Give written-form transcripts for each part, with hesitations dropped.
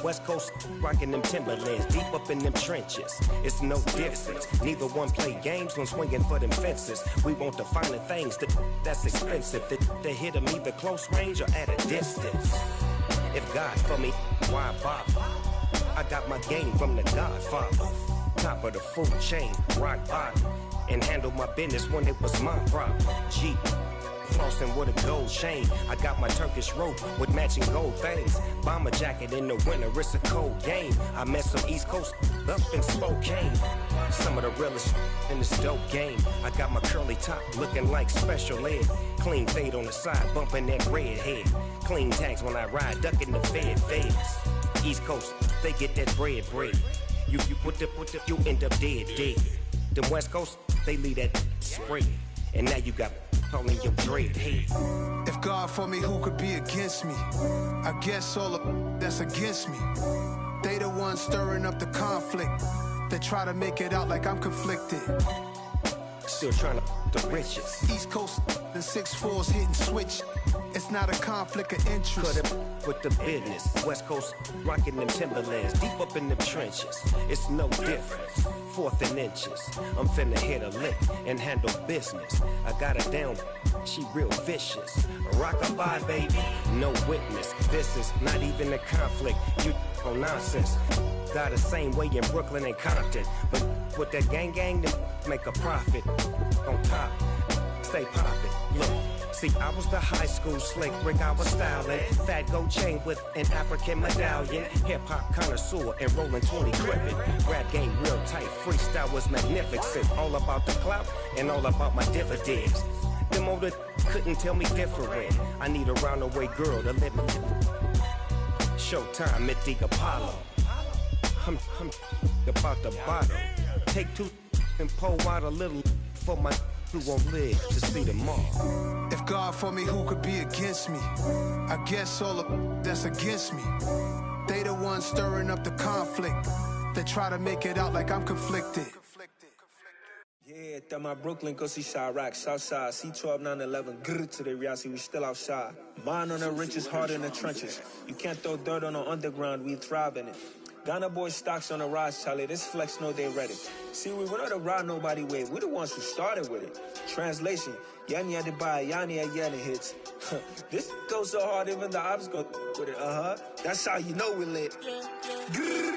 West Coast rocking them Timberlands, deep up in them trenches. It's no difference. Neither one play games when swinging for them fences. We want the finer things that's expensive. They hit them either close range or at a distance. If God for me, why bother? I got my game from the Godfather. Top of the food chain, rock bottom. And handle my business when it was my problem. Jeep, flossing with a gold chain. I got my Turkish rope with matching gold things. Bomber jacket in the winter, it's a cold game. I met some East Coast up in Spokane. Some of the realest in this dope game. I got my curly top looking like special ed. Clean fade on the side, bumping that red head. Clean tags when I ride, ducking the feds. East Coast, they get that bread. You put the, you end up dead. Them West Coast, they leave that spray. And now you got all in your dread head. If God for me, who could be against me? I guess all of that's against me. They the ones stirring up the conflict. They try to make it out like I'm conflicted. Still trying to the riches. East Coast, the 6'4s hitting switch. It's not a conflict of interest. Cut it with the business. West Coast rocking them Timberlands, deep up in them trenches. It's no difference. 4th and inches. I'm finna hit a lick and handle business. I got her down, she real vicious. Rock-a-bye, baby, no witness. This is not even a conflict. You on nonsense. Got the same way in Brooklyn and Compton. But with that gang, then make a profit. On top, stay poppin'. Look. See, I was the high school slick Rick, I was styling. Fat gold chain with an African medallion. Hip-hop connoisseur and rolling 20 gripping. Rap game real tight, freestyle was magnificent. All about the clout and all about my dividends. Them older couldn't tell me different. I need a roundaway girl to live in. Showtime at the Apollo. I'm about the bottle. Take 2 and pour out a little for my who won't live to see tomorrow. If God for me, who could be against me? I guess all of that's against me. They the ones stirring up the conflict. They try to make it out like I'm conflicted. Yeah, that my Brooklyn, go see Chirac, Southside, C12, 911, grrr to the reality, we still outside. Mine on the riches, hard in the trenches. You can't throw dirt on the underground, we thrive in it. Ghana boys stocks on the rise, Charlie. This flex know they ready. See, we not to ride nobody with. We the ones who started with it. Translation: Yanni had to buy Yanni at Yanni hits. This goes so hard, even the ops go with it. That's how you know we lit. Grrr.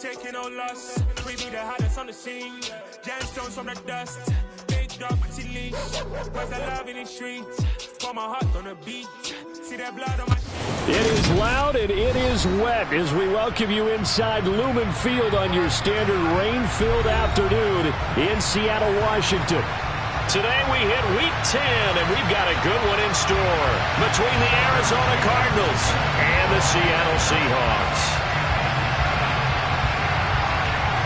Taking no loss, we be the hottest on the scene. Gemstones from the dust, big dog with leash. Where's the love in the streets? Pour my heart on the beat. See that blood on my sheet. It is loud and it is wet as we welcome you inside Lumen Field on your standard rain-filled afternoon in Seattle, Washington. Today we hit Week 10, and we've got a good one in store between the Arizona Cardinals and the Seattle Seahawks.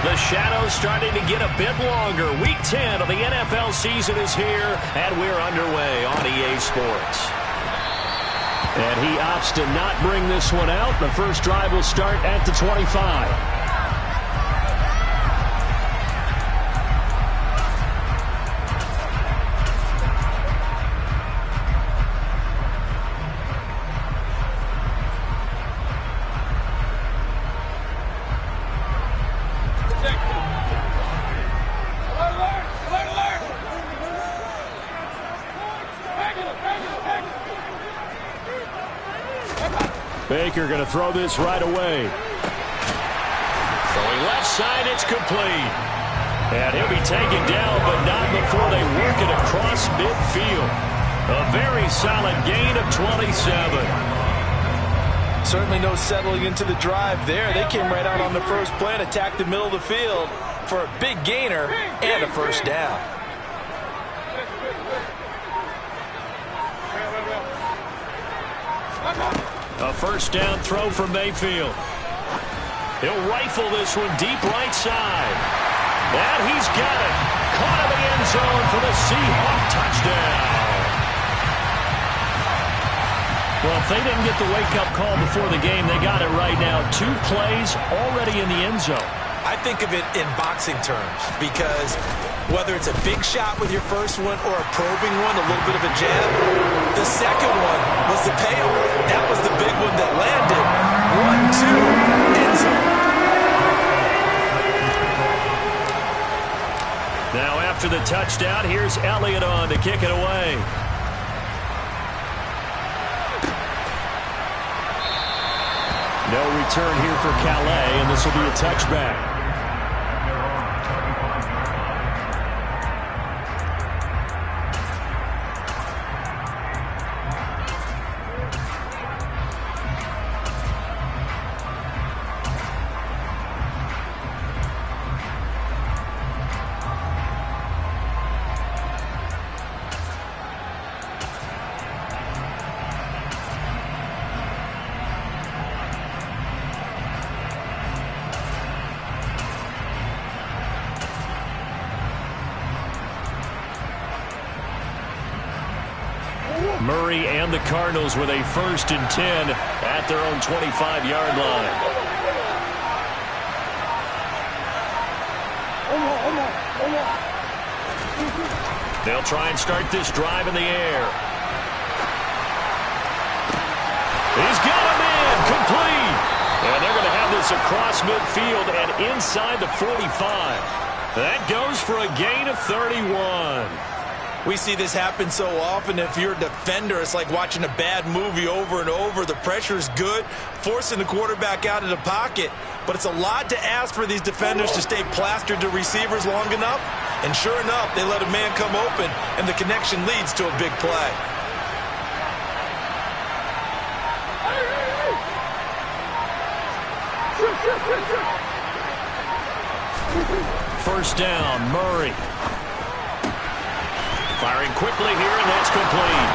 The shadow's starting to get a bit longer. Week 10 of the NFL season is here, and we're underway on EA Sports. And he opts to not bring this one out. The first drive will start at the 25. Baker going to throw this right away. Throwing left side, it's complete. And he'll be taken down, but not before they work it across midfield. A very solid gain of 27. Certainly no settling into the drive there. They came right out on the first play and attacked the middle of the field for a big gainer and a first down. A first down throw for Mayfield. He'll rifle this one deep right side. And he's got it. Caught in the end zone for the Seahawks touchdown. Well, if they didn't get the wake-up call before the game, they got it right now. 2 plays already in the end zone. I think of it in boxing terms because whether it's a big shot with your first one or a probing one, a little bit of a jab, the second one was the payoff. That was the big one that landed. 1-2, end zone. Now after the touchdown, here's Elliott on to kick it away. No return here for Calais, and this will be a touchback. Murray and the Cardinals with a 1st and 10 at their own 25-yard line. They'll try and start this drive in the air. He's got him in, complete. And they're going to have this across midfield and inside the 45. That goes for a gain of 31. We see this happen so often. If you're a defender, it's like watching a bad movie over and over. The pressure's good, forcing the quarterback out of the pocket. But it's a lot to ask for these defenders to stay plastered to receivers long enough. And sure enough, they let a man come open, and the connection leads to a big play. First down, Murray. Firing quickly here, and that's complete.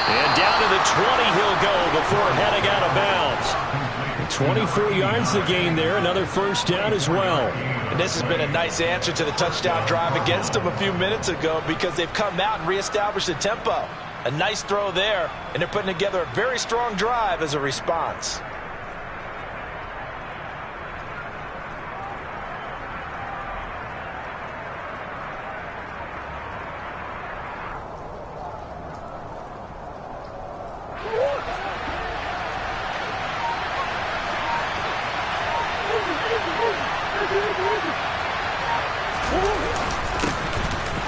And down to the 20 he'll go before heading out of bounds. 24 yards to gain there, another first down as well. And this has been a nice answer to the touchdown drive against them a few minutes ago because they've come out and reestablished the tempo. A nice throw there, and they're putting together a very strong drive as a response.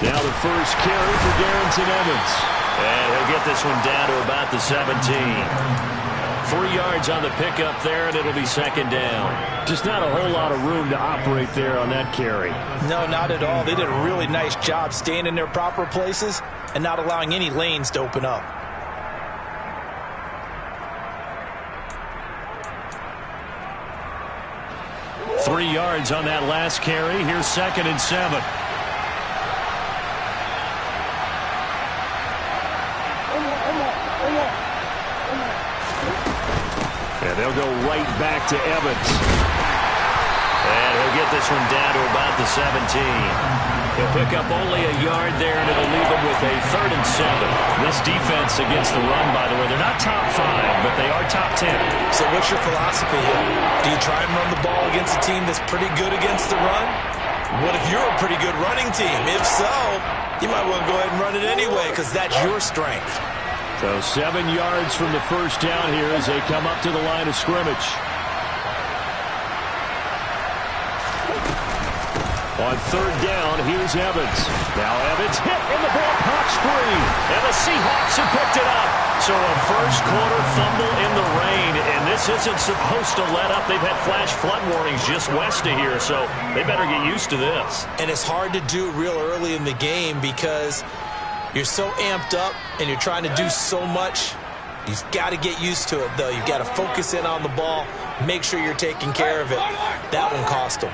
Now the first carry for Darrington Evans. And he'll get this one down to about the 17. 3 yards on the pickup there, and it'll be second down. Just not a whole lot of room to operate there on that carry. No, not at all. They did a really nice job staying in their proper places and not allowing any lanes to open up. Three yards on that last carry. Here's 2nd and 7. And they'll go right back to Evans. And he'll get this one down to about the 17. He'll pick up only a yard there, and it'll leave him with a 3rd and 7. This defense against the run, by the way, they're not top 5, but they are top 10. So what's your philosophy here? Do you try and run the ball against a team that's pretty good against the run? What if you're a pretty good running team? If so, you might want to go ahead and run it anyway because that's your strength. So 7 yards from the first down here as they come up to the line of scrimmage. On 3rd down, here's Evans. Now Evans hit, and the ball pops free. And the Seahawks have picked it up. So a first-quarter fumble in the rain, and this isn't supposed to let up. They've had flash flood warnings just west of here, so they better get used to this. And it's hard to do real early in the game because you're so amped up and you're trying to do so much. You've got to get used to it, though. You've got to focus in on the ball, make sure you're taking care of it. That one cost them.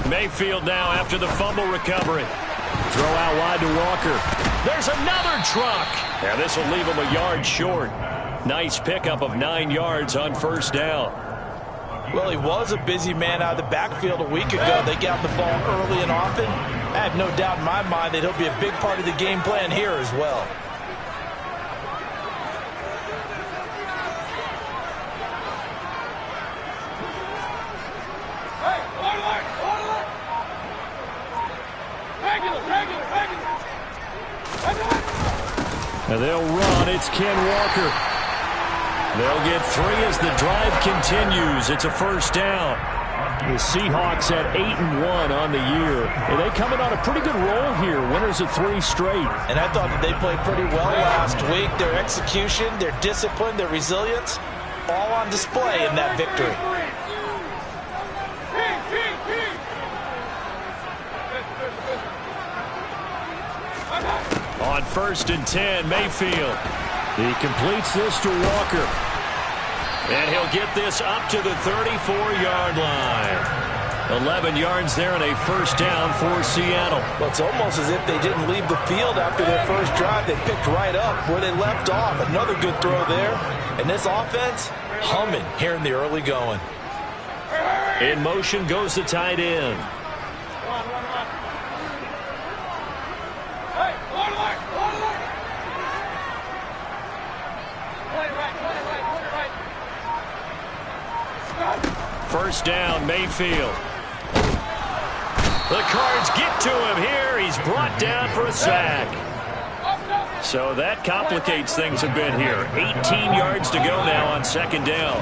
Mayfield now after the fumble recovery. Throw out wide to Walker. There's another truck. And this will leave him a yard short. Nice pickup of 9 yards on first down. Well, he was a busy man out of the backfield a week ago. They got the ball early and often. I have no doubt in my mind that he'll be a big part of the game plan here as well. And they'll run. It's Ken Walker. They'll get 3 as the drive continues. It's a first down. The Seahawks at 8-1 on the year. And they coming on a pretty good roll here. Winners of 3 straight. And I thought that they played pretty well last week. Their execution, their discipline, their resilience, all on display in that victory. On 1st and 10, Mayfield. He completes this to Walker. And he'll get this up to the 34-yard line. 11 yards there and a first down for Seattle. Well, it's almost as if they didn't leave the field after their first drive. They picked right up where they left off. Another good throw there. And this offense, humming here in the early going. In motion goes the tight end. First down, Mayfield. The Cards get to him here. He's brought down for a sack. So that complicates things a bit here. 18 yards to go now on second down.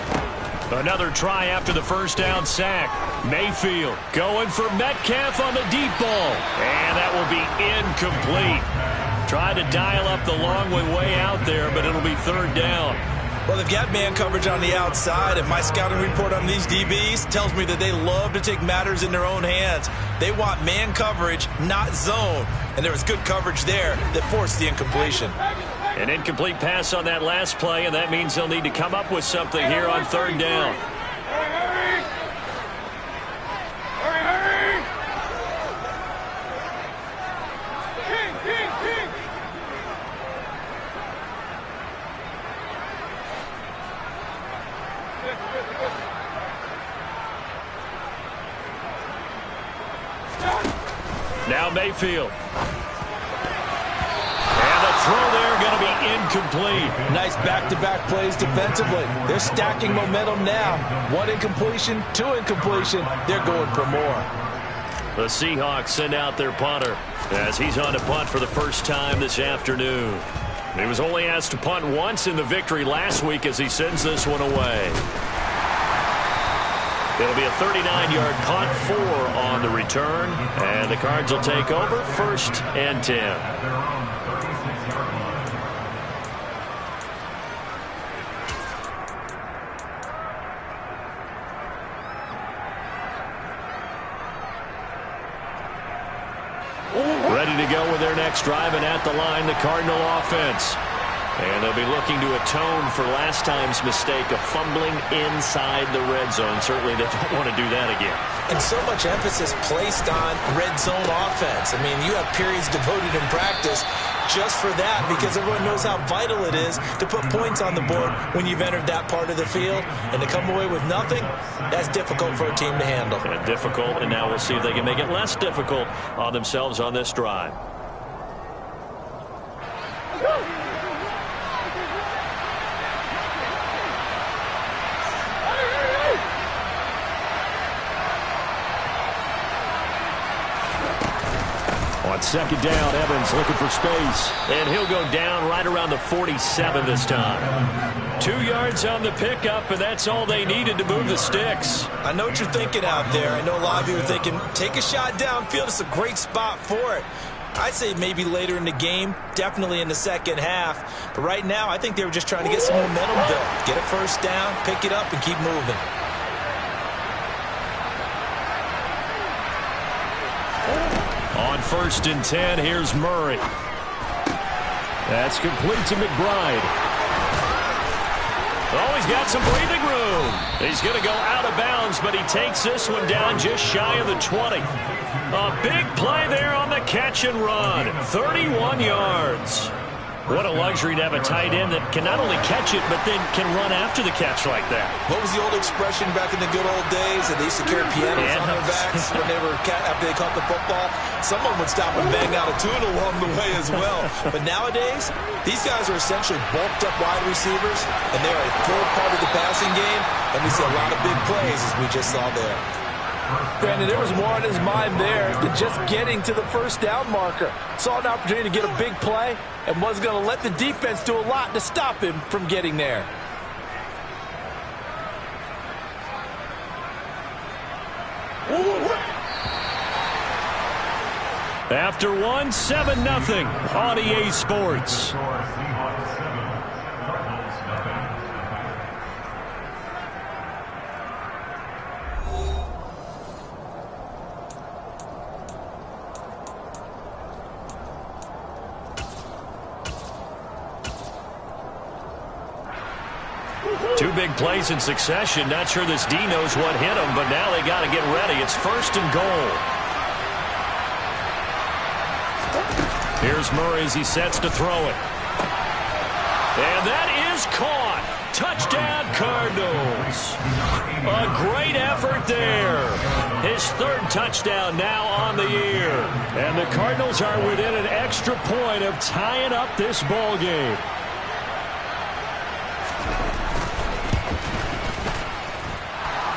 Another try after the first down sack. Mayfield going for Metcalf on the deep ball. And that will be incomplete. Tried to dial up the long way out there, but it'll be third down. Well, they've got man coverage on the outside, and my scouting report on these DBs tells me that they love to take matters in their own hands. They want man coverage, not zone. And there was good coverage there that forced the incompletion. An incomplete pass on that last play, and that means they'll need to come up with something here on third down. Now Mayfield. And the throw there going to be incomplete. Nice back-to-back plays defensively. They're stacking momentum now. 1 incompletion, 2 incompletion. They're going for more. The Seahawks send out their punter as he's on to punt for the first time this afternoon. He was only asked to punt once in the victory last week as he sends this one away. It'll be a 39-yard punt, 4 on the return, and the Cards will take over 1st and 10. Ready to go with their next drive, and at the line, the Cardinal offense. And they'll be looking to atone for last time's mistake of fumbling inside the red zone. Certainly they don't want to do that again. And so much emphasis placed on red zone offense. I mean, you have periods devoted in practice just for that because everyone knows how vital it is to put points on the board when you've entered that part of the field. And to come away with nothing, that's difficult for a team to handle. And difficult, and now we'll see if they can make it less difficult on themselves on this drive. On second down, Evans looking for space. And he'll go down right around the 47 this time. 2 yards on the pickup, and that's all they needed to move the sticks. I know what you're thinking out there. I know a lot of you are thinking, take a shot downfield. It's a great spot for it. I'd say maybe later in the game, definitely in the second half. But right now, I think they were just trying to get some momentum built. Get a first down, pick it up, and keep moving. On 1st and 10, here's Murray. That's complete to McBride. Oh, he's got some breathing room. boom. He's going to go out of bounds, but he takes this one down just shy of the 20. A big play there on the catch and run. 31 yards. What a luxury to have a tight end that can not only catch it, but then can run after the catch like that. What was the old expression back in the good old days that they used to carry pianos on their backs when they were after they caught the football? Someone would stop and bang out a tune along the way as well. But nowadays, these guys are essentially bulked up wide receivers, and they are a full part of the passing game, and we see a lot of big plays as we just saw there. Brandon, there was more on his mind there than just getting to the first down marker. Saw an opportunity to get a big play and wasn't going to let the defense do a lot to stop him from getting there. After one, 7-0 on EA Sports. Two big plays in succession. Not sure this D knows what hit him, but now they got to get ready. It's 1st and goal. Here's Murray as he sets to throw it. And that is caught. Touchdown, Cardinals. A great effort there. His 3rd touchdown now on the year. And the Cardinals are within an extra point of tying up this ball game.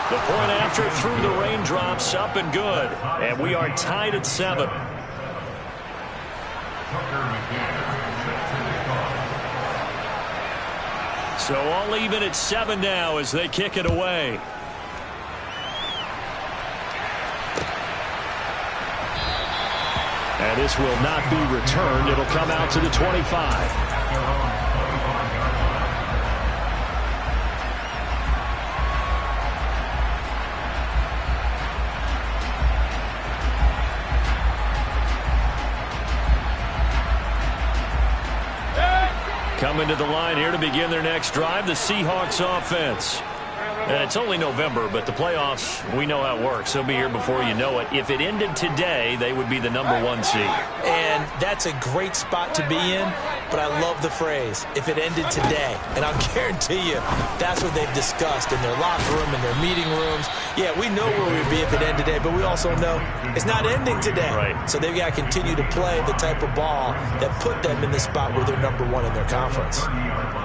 The point after through the raindrops, up and good. And we are tied at 7. So all even at 7 now as they kick it away. And this will not be returned. It'll come out to the 25. Coming to the line here to begin their next drive, the Seahawks offense. And it's only November, but the playoffs, we know how it works. They'll be here before you know it. If it ended today, they would be the #1 seed. And that's a great spot to be in, but I love the phrase, if it ended today. And I'll guarantee you, that's what they've discussed in their locker room, in their meeting rooms. Yeah, we know where we'd be if it ended today, but we also know it's not ending today. Right. So they've got to continue to play the type of ball that put them in the spot where they're #1 in their conference.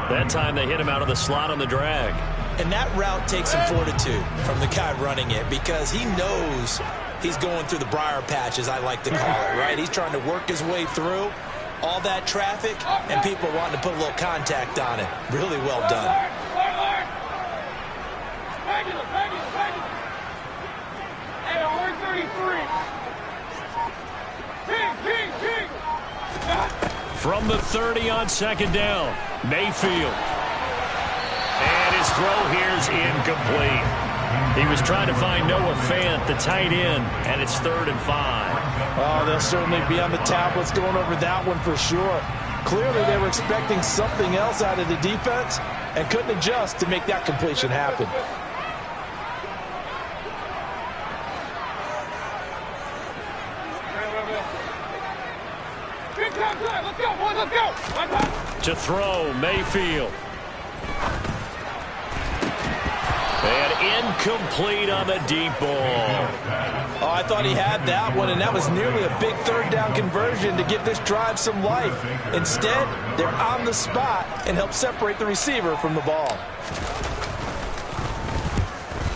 That time they hit him out of the slot on the drag. And that route takes some fortitude from the guy running it because he knows he's going through the briar patch, as I like to call it, right? He's trying to work his way through all that traffic, and people wanting to put a little contact on it. Really well done. From the 30 on 2nd down, Mayfield. And his throw here's incomplete. He was trying to find Noah Fant, the tight end, and it's 3rd and 5. Oh, they'll certainly be on the tablets going over that one for sure. Clearly they were expecting something else out of the defense and couldn't adjust to make that completion happen. To throw, Mayfield. And incomplete on the deep ball. Oh, I thought he had that one, and that was nearly a big 3rd down conversion to give this drive some life. Instead, they're on the spot and help separate the receiver from the ball.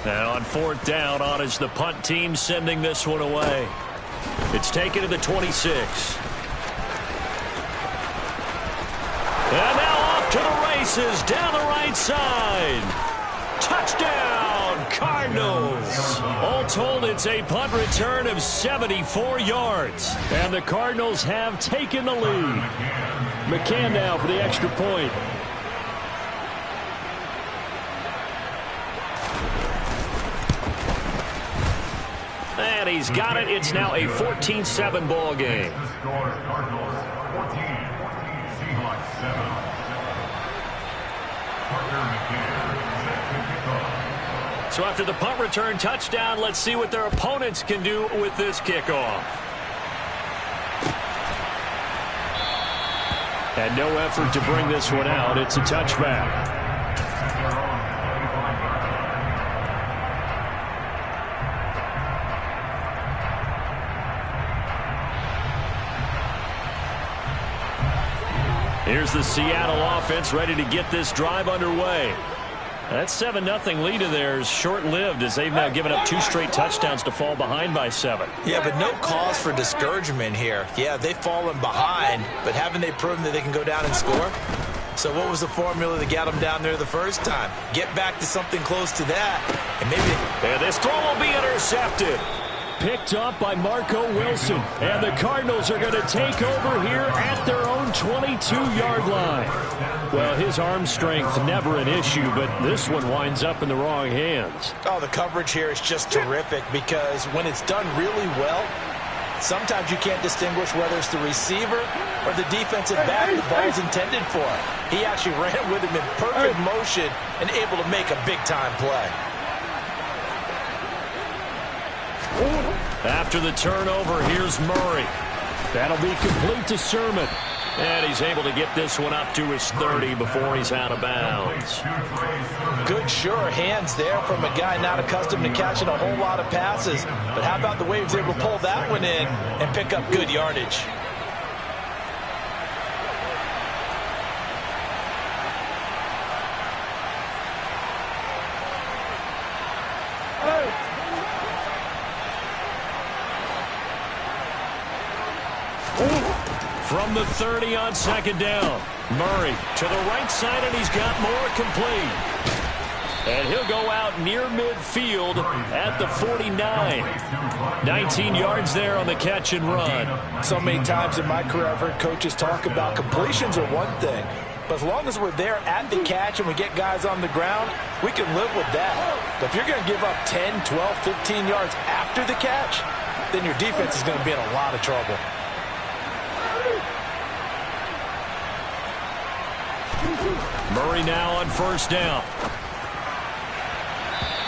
And on 4th down, on is the punt team sending this one away. It's taken to the 26. And now off to the races down the right side. Touchdown, Cardinals. All told, it's a punt return of 74 yards. And the Cardinals have taken the lead. McCann now for the extra point. And he's got it. It's now a 14-7 ball game. So after the punt return touchdown, let's see what their opponents can do with this kickoff. And no effort to bring this one out. It's a touchback. Here's the Seattle offense ready to get this drive underway. That 7-0 lead of theirs short-lived as they've now given up 2 straight touchdowns to fall behind by 7. Yeah, but no cause for discouragement here. Yeah, they've fallen behind, but haven't they proven that they can go down and score? So what was the formula that got them down there the first time? Get back to something close to that, and maybe... And this throw will be intercepted. Picked up by Marco Wilson. And the Cardinals are going to take over here at their own 22-yard line. Well, his arm strength never an issue, but this one winds up in the wrong hands. Oh, the coverage here is just terrific because when it's done really well, sometimes you can't distinguish whether it's the receiver or the defensive back the ball's intended for. He actually ran with him in perfect motion and able to make a big-time play. After the turnover, here's Murray. That'll be complete to Sermon. And he's able to get this one up to his 30 before he's out of bounds. Good, sure hands there from a guy not accustomed to catching a whole lot of passes. But how about the way he was able to pull that one in and pick up good yardage? From the 30 on second down. Murray to the right side, and he's got more complete. And he'll go out near midfield at the 49. 19 yards there on the catch and run. So many times in my career I've heard coaches talk about completions are one thing. But as long as we're there at the catch and we get guys on the ground, we can live with that. But if you're going to give up 10, 12, 15 yards after the catch, then your defense is going to be in a lot of trouble. Murray now on first down.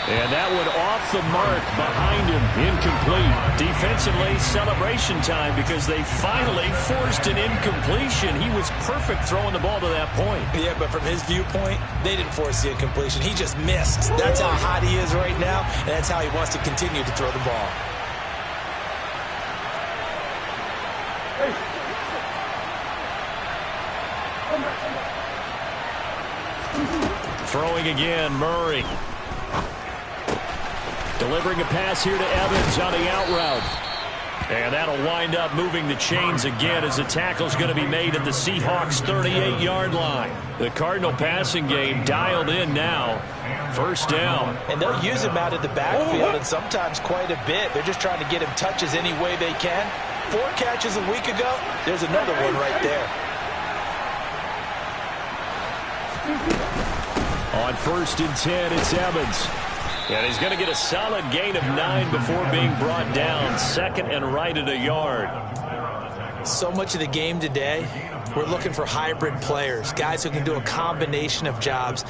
And that one off the mark behind him, incomplete. Defensively, celebration time because they finally forced an incompletion. He was perfect throwing the ball to that point. Yeah, but from his viewpoint, they didn't force the incompletion. He just missed. That's how hot he is right now, and that's how he wants to continue to throw the ball. Throwing again, Murray. Delivering a pass here to Evans on the out route. And that'll wind up moving the chains again as the tackle's going to be made at the Seahawks 38-yard line. The Cardinal passing game dialed in now. First down. And they'll use him out of the backfield and sometimes quite a bit. They're just trying to get him touches any way they can. 4 catches a week ago. There's another one right there. On first and 10, it's Evans. And he's going to get a solid gain of 9 before being brought down. Second and right at a yard. So much of the game today, we're looking for hybrid players, guys who can do a combination of jobs.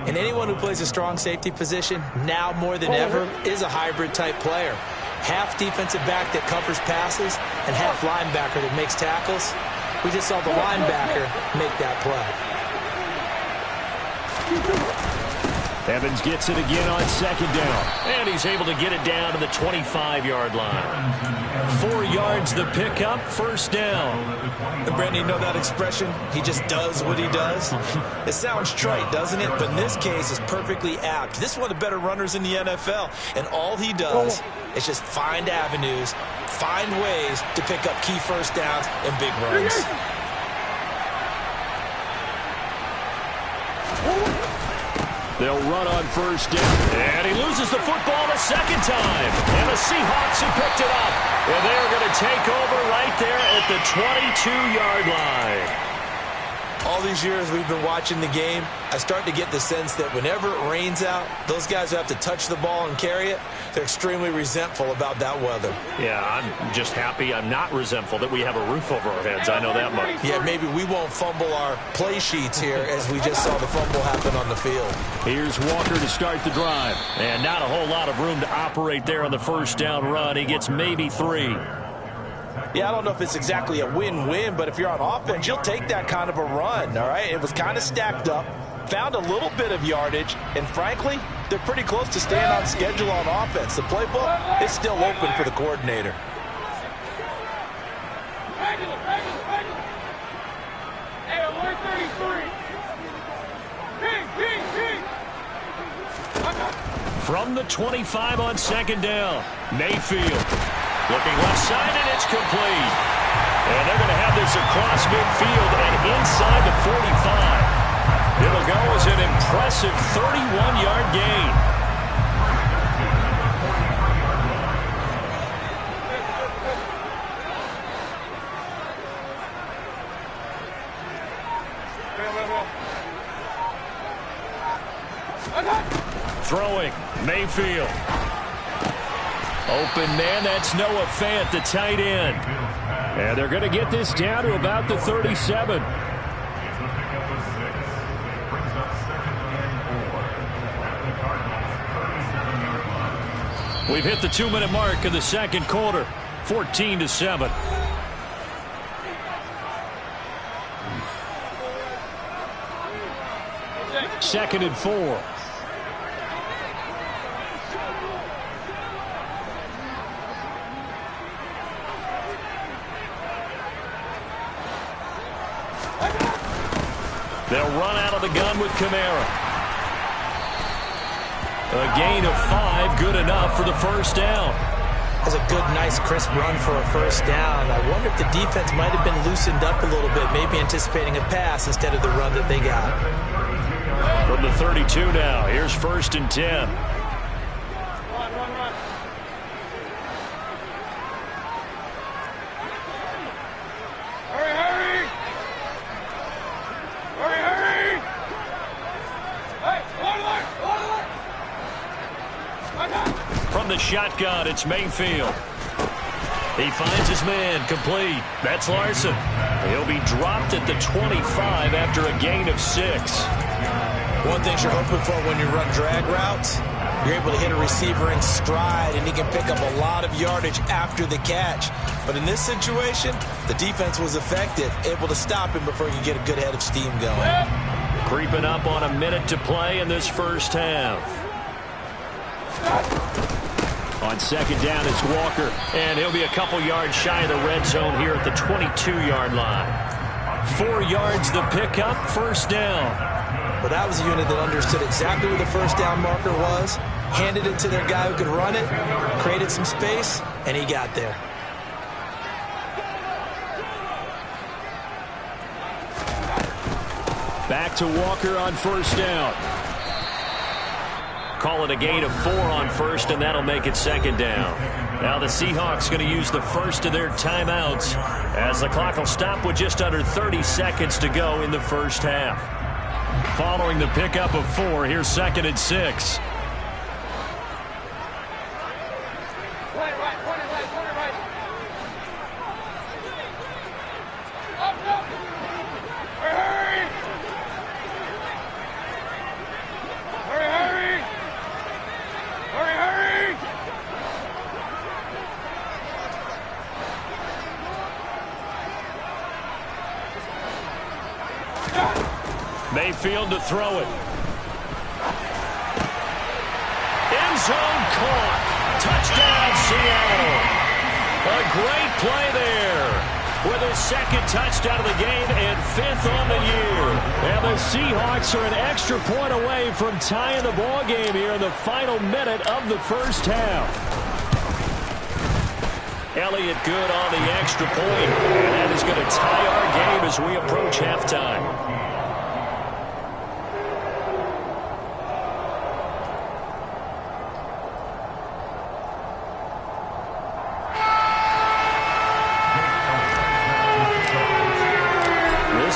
And anyone who plays a strong safety position, now more than ever, is a hybrid type player. Half defensive back that covers passes and half linebacker that makes tackles. We just saw the linebacker make that play. Evans gets it again on second down. And he's able to get it down to the 25-yard line. 4 yards the pickup, first down. And Brandon, you know that expression? He just does what he does? It sounds trite, doesn't it? But in this case, it's perfectly apt. This is one of the better runners in the NFL. And all he does is just find avenues, find ways to pick up key first downs and big runs. They'll run on first down. And he loses the football a second time. And the Seahawks have picked it up. And they're going to take over right there at the 22-yard line. All these years we've been watching the game, I start to get the sense that whenever it rains out, those guys who have to touch the ball and carry it, they're extremely resentful about that weather. Yeah, I'm just happy I'm not resentful that we have a roof over our heads. I know that much. Yeah, maybe we won't fumble our play sheets here as we just saw the fumble happen on the field. Here's Walker to start the drive. And not a whole lot of room to operate there on the first down run. He gets maybe 3. Yeah, I don't know if it's exactly a win-win, but if you're on offense, you'll take that kind of a run, all right? It was kind of stacked up, found a little bit of yardage, and frankly, they're pretty close to staying on schedule on offense. The playbook is still open for the coordinator. From the 25 on second down, Mayfield. Looking left side, and it's complete. And they're going to have this across midfield and inside the 45. It'll go as an impressive 31-yard gain. Throwing, Mayfield. Open man, that's Noah Fant, the tight end. And they're going to get this down to about the 37. We've hit the 2-minute mark in the second quarter, 14-7. Second and 4. They'll run out of the gun with Kamara. A gain of 5, good enough for the first down. That's a good, nice, crisp run for a first down. I wonder if the defense might have been loosened up a little bit, maybe anticipating a pass instead of the run that they got. From the 32 now, here's 1st and 10. From the shotgun, it's Mayfield. He finds his man, complete. That's Larson. He'll be dropped at the 25 after a gain of 6. One thing you're hoping for when you run drag routes, you're able to hit a receiver in stride, and he can pick up a lot of yardage after the catch. But in this situation, the defense was effective, able to stop him before he could get a good head of steam going. Creeping up on a minute to play in this first half. On second down, it's Walker, and he'll be a couple yards shy of the red zone here at the 22-yard line. 4 yards the pickup, first down. Well, that was a unit that understood exactly where the first down marker was, handed it to their guy who could run it, created some space, and he got there. Back to Walker on first down. Call it a gain of 4 on first, and that'll make it second down. Now the Seahawks going to use the first of their timeouts as the clock will stop with just under 30 seconds to go in the first half. Following the pickup of 4, here's 2nd and 6. Mayfield to throw it. End zone caught. Touchdown, Seattle. A great play there. With his 2nd touchdown of the game and 5th on the year. And the Seahawks are an extra point away from tying the ball game here in the final minute of the first half. Elliott good on the extra point. And that is going to tie our game as we approach halftime.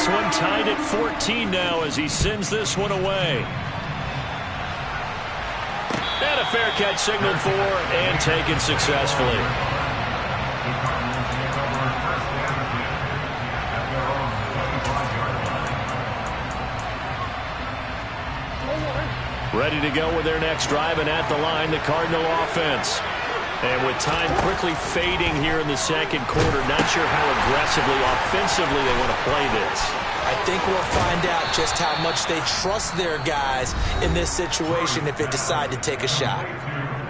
this one tied at 14 now as he sends this one away. And a fair catch signaled for and taken successfully. Ready to go with their next drive, and at the line, the Cardinal offense. And with time quickly fading here in the second quarter, not sure how aggressively, offensively they want to play this. I think we'll find out just how much they trust their guys in this situation if they decide to take a shot.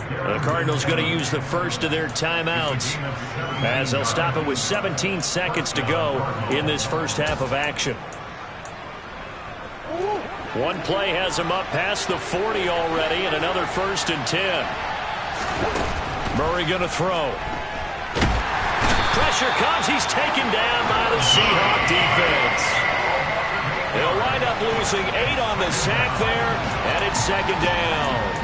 The Cardinals going to use the first of their timeouts as they'll stop it with 17 seconds to go in this first half of action. One play has him up past the 40 already, and another 1st and 10. Murray going to throw. Pressure comes. He's taken down by the Seahawks defense. They'll wind up losing 8 on the sack there, and it's 2nd down.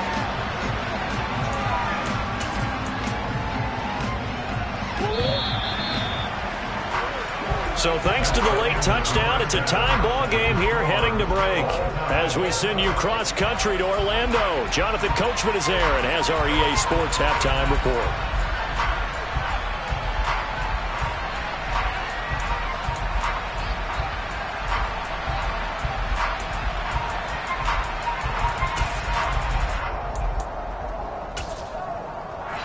So thanks to the late touchdown, it's a time ball game here heading to break. As we send you cross country to Orlando, Jonathan Coachman is there and has our EA Sports halftime report.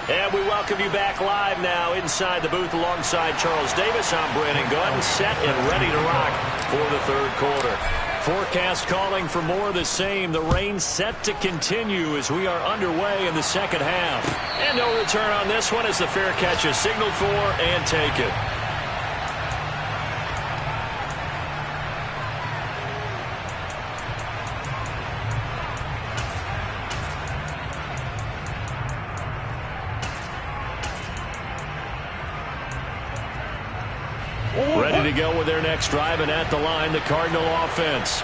And we welcome you back live now inside the booth alongside Charles Davis. I'm Brandon Gunn, set and ready to rock for the third quarter. Forecast calling for more of the same. The rain set to continue as we are underway in the second half. And no return on this one as the fair catch is signaled for and taken. Ready to go with their next drive, and at the line, the Cardinal offense.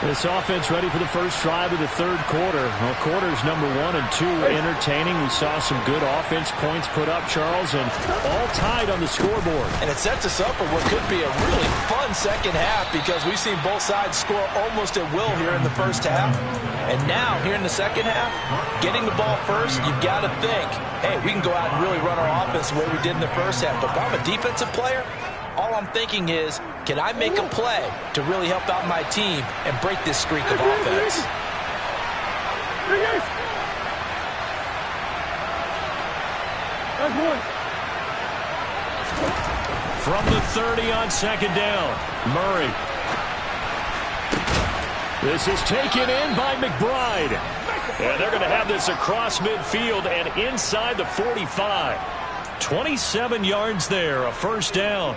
This offense ready for the first drive of the third quarter. Well, quarters number 1 and 2 entertaining. We saw some good offense points put up, Charles, and all tied on the scoreboard. And it sets us up for what could be a really fun second half because we've seen both sides score almost at will here in the first half. And now, here in the second half, getting the ball first, you've got to think, hey, we can go out and really run our offense the way we did in the first half. But if I'm a defensive player, all I'm thinking is, can I make a play to really help out my team and break this streak of offense? From the 30 on 2nd down, Murray. This is taken in by McBride. And they're going to have this across midfield and inside the 45. 27 yards there, a 1st down.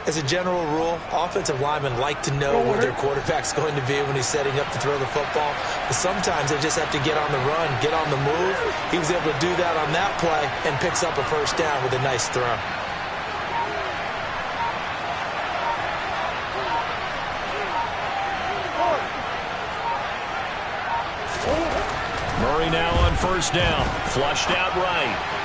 As a general rule, offensive linemen like to know where their quarterback's going to be when he's setting up to throw the football. But sometimes they just have to get on the run, get on the move. He was able to do that on that play and picks up a 1st down with a nice throw. Murray now on 1st down, flushed out right.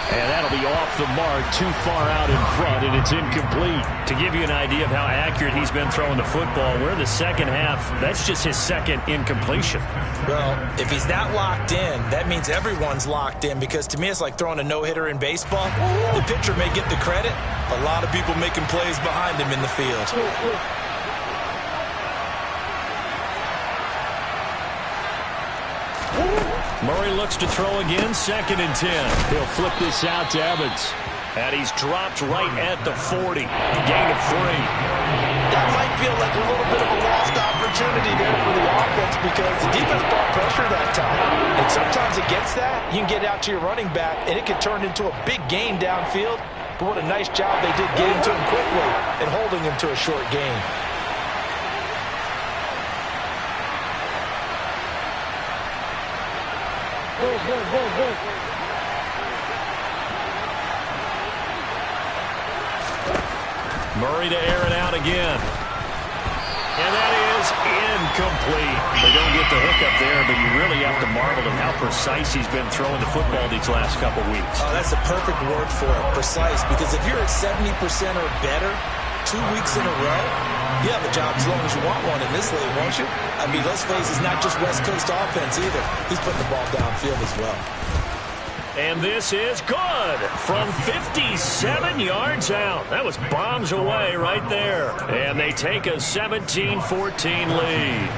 And that'll be off the mark, too far out in front, and it's incomplete. To give you an idea of how accurate he's been throwing the football, we're in the second half. That's just his 2nd incompletion. Well, if he's not locked in, that means everyone's locked in because to me it's like throwing a no-hitter in baseball. The pitcher may get the credit. A lot of people making plays behind him in the field. Murray looks to throw again, 2nd and 10. He'll flip this out to Evans. And he's dropped right at the 40. Gain of 3. That might feel like a little bit of a lost opportunity there for the offense because the defense brought pressure that time. And sometimes against that, you can get out to your running back, and it can turn into a big gain downfield. But what a nice job they did getting to him quickly and holding him to a short gain. Murray to air it out again. And that is incomplete. They don't get the hook up there, but you really have to marvel at how precise he's been throwing the football these last couple weeks. Oh, that's the perfect word for it, precise, because if you're at 70% or better, 2 weeks in a row? You have a job as long as you want one in this league, won't you? I mean, let's face it, it's not just West Coast offense either. He's putting the ball downfield as well. And this is good from 57 yards out. That was bombs away right there. And they take a 17-14 lead.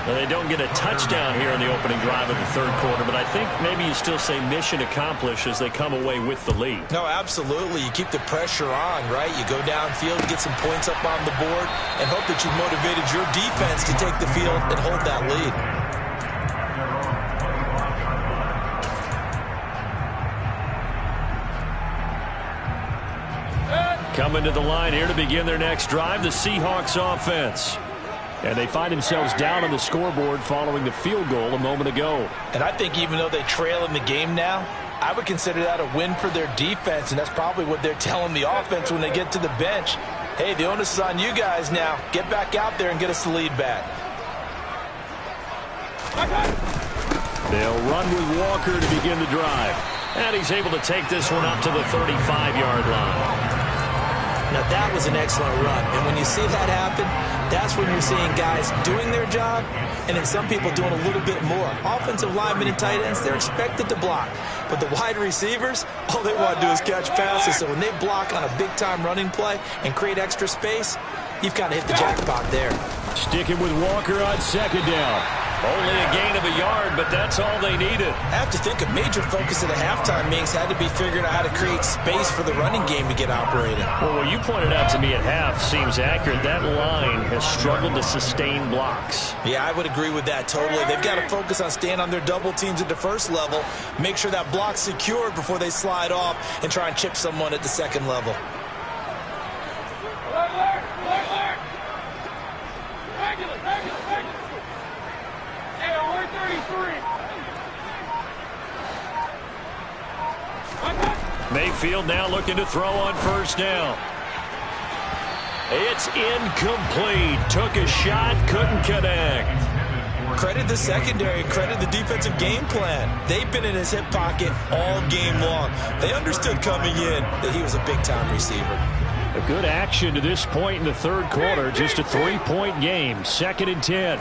Now, they don't get a touchdown here in the opening drive of the third quarter, but I think maybe you still say mission accomplished as they come away with the lead. No, absolutely. You keep the pressure on, right? You go downfield, get some points up on the board, and hope that you've motivated your defense to take the field and hold that lead. Coming to the line here to begin their next drive, the Seahawks offense. And they find themselves down on the scoreboard following the field goal a moment ago. And I think even though they trail in the game now, I would consider that a win for their defense, and that's probably what they're telling the offense when they get to the bench. Hey, the onus is on you guys now. Get back out there and get us the lead back. They'll run with Walker to begin the drive. And he's able to take this one up to the 35-yard line. Now, that was an excellent run. And when you see that happen, that's when you're seeing guys doing their job and then some people doing a little bit more. Offensive linemen and tight ends, they're expected to block. But the wide receivers, all they want to do is catch passes. So when they block on a big-time running play and create extra space, you've kind of hit the jackpot there. Sticking with Walker on second down. Only a gain of a yard, but that's all they needed. I have to think a major focus of the halftime meetings had to be figuring out how to create space for the running game to get operating. Well, what you pointed out to me at half seems accurate. That line has struggled to sustain blocks. Yeah, I would agree with that totally. They've got to focus on staying on their double teams at the first level, make sure that block's secured before they slide off and try and chip someone at the second level. Mayfield now looking to throw on first down. It's incomplete. Took a shot, couldn't connect. Credit the secondary, credit the defensive game plan. They've been in his hip pocket all game long. They understood coming in that he was a big-time receiver. A good action to this point in the third quarter. Just a 3-point game. 2nd and 10.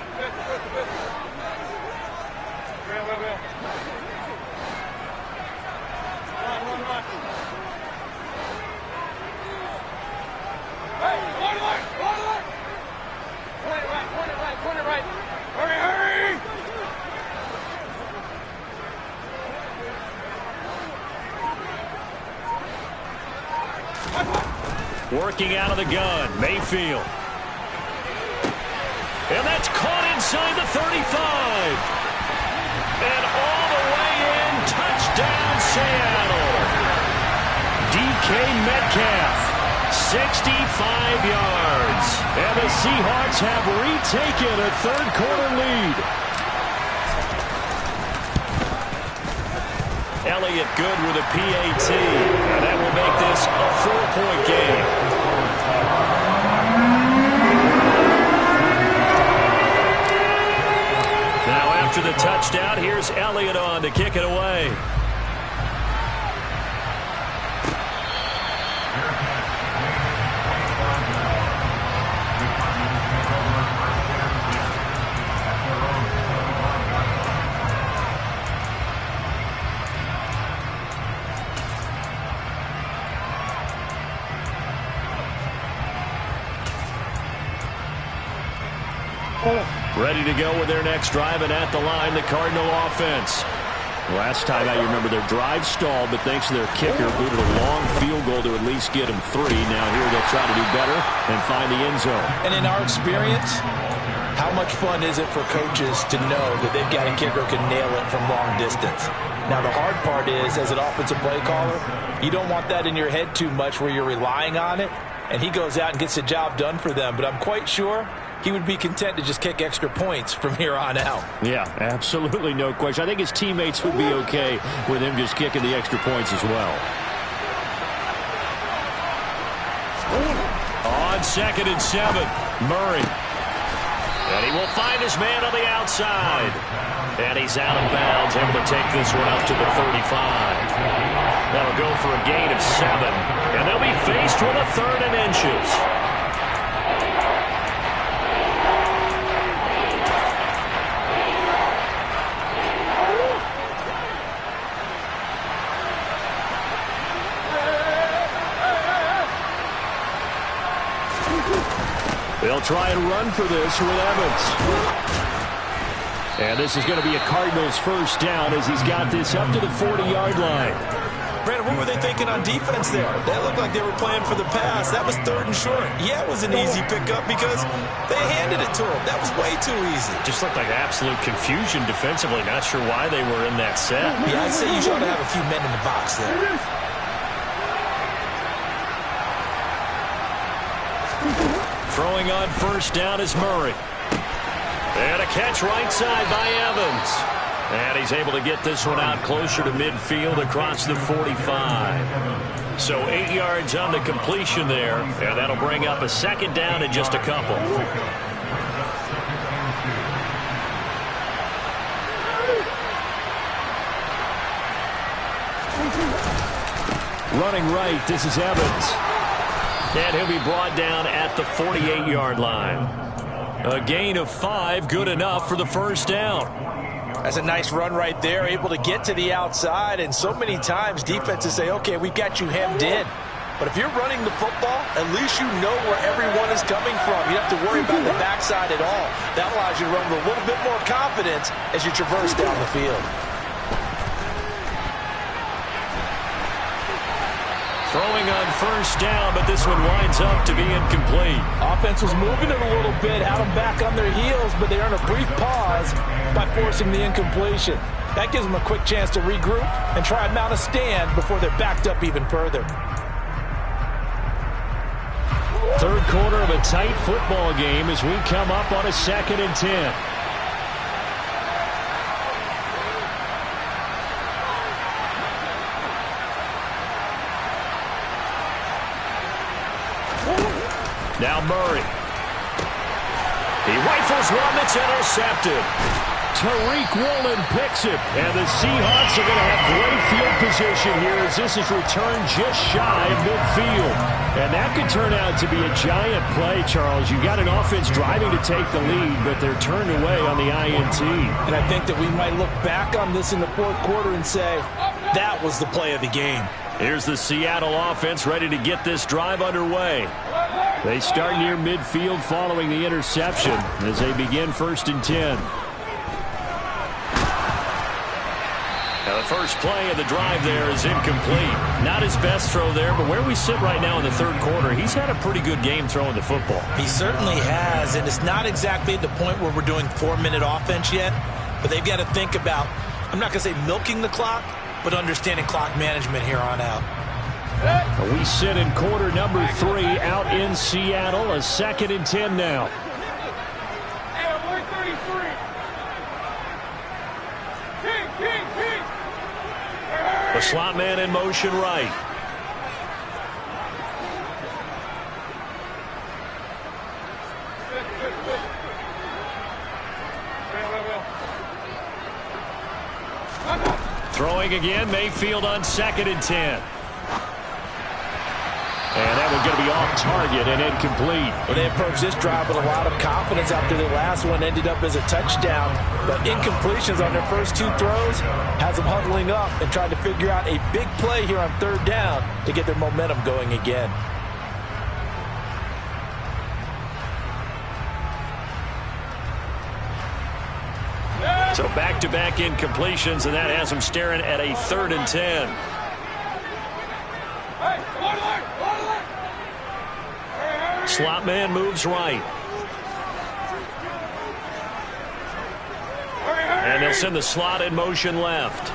Working out of the gun, Mayfield. And that's caught inside the 35. And all the way in, touchdown Seattle. DK Metcalf, 65 yards. And the Seahawks have retaken a third quarter lead. Elliott good with a PAT. And that will make this a 4-point game. Now after the touchdown, here's Elliott on to kick it away. Ready to go with their next drive, and at the line, the Cardinal offense. Last time out, you remember their drive stalled, but thanks to their kicker, booted a long field goal to at least get them 3. Now here they'll try to do better and find the end zone. And in our experience, how much fun is it for coaches to know that they've got a kicker who can nail it from long distance? Now the hard part is, as an offensive play caller, you don't want that in your head too much where you're relying on it, and he goes out and gets the job done for them. But I'm quite sure he would be content to just kick extra points from here on out. Yeah, absolutely no question. I think his teammates would be okay with him just kicking the extra points as well. On 2nd and 7, Murray. And he will find his man on the outside. And he's out of bounds, able to take this one up to the 35. That'll go for a gain of 7. And they'll be faced with a 3rd and inches. They'll try and run for this with Evans. And this is going to be a Cardinals first down as he's got this up to the 40-yard line. Brandon, what were they thinking on defense there? That looked like they were playing for the pass. That was 3rd and short. Yeah, it was an easy pickup because they handed it to him. That was way too easy. Just looked like absolute confusion defensively. Not sure why they were in that set. Yeah, I'd say you ought to have a few men in the box there. Throwing on first down is Murray. And a catch right side by Evans. And he's able to get this one out closer to midfield across the 45. So 8 yards on the completion there. And that'll bring up a second down in just a couple. Running right, this is Evans. And he'll be brought down at the 48-yard line. A gain of 5, good enough for the first down. That's a nice run right there, able to get to the outside. And so many times defenses say, okay, we've got you hemmed in. But if you're running the football, at least you know where everyone is coming from. You don't have to worry about the backside at all. That allows you to run with a little bit more confidence as you traverse down the field. Throwing on first down, but this one winds up to be incomplete. Offense was moving it a little bit, had them back on their heels, but they earn a brief pause by forcing the incompletion. That gives them a quick chance to regroup and try and mount a stand before they're backed up even further. Third quarter of a tight football game as we come up on a 2nd and 10. Now Murray. He rifles one that's intercepted. Tariq Woolen picks it. And the Seahawks are going to have great field position here as this is returned just shy of midfield. And that could turn out to be a giant play, Charles. You've got an offense driving to take the lead, but they're turned away on the INT. And I think that we might look back on this in the 4th quarter and say, that was the play of the game. Here's the Seattle offense ready to get this drive underway. They start near midfield following the interception as they begin 1st and 10. Now the first play of the drive there is incomplete. Not his best throw there, but where we sit right now in the 3rd quarter, he's had a pretty good game throwing the football. He certainly has, and it's not exactly at the point where we're doing 4-minute offense yet, but they've got to think about, I'm not going to say milking the clock, but understanding clock management here on out. We sit in quarter number 3 out in Seattle. A 2nd and 10 now. The slot man in motion right. Throwing again, Mayfield on 2nd and 10. And that one's going to be off target and incomplete. Well, they approached this drive with a lot of confidence after the last one ended up as a touchdown. But incompletions on their first 2 throws has them huddling up and trying to figure out a big play here on 3rd down to get their momentum going again. So back-to-back incompletions, and that has them staring at a 3rd and 10. Slot man moves right. And they'll send the slot in motion left.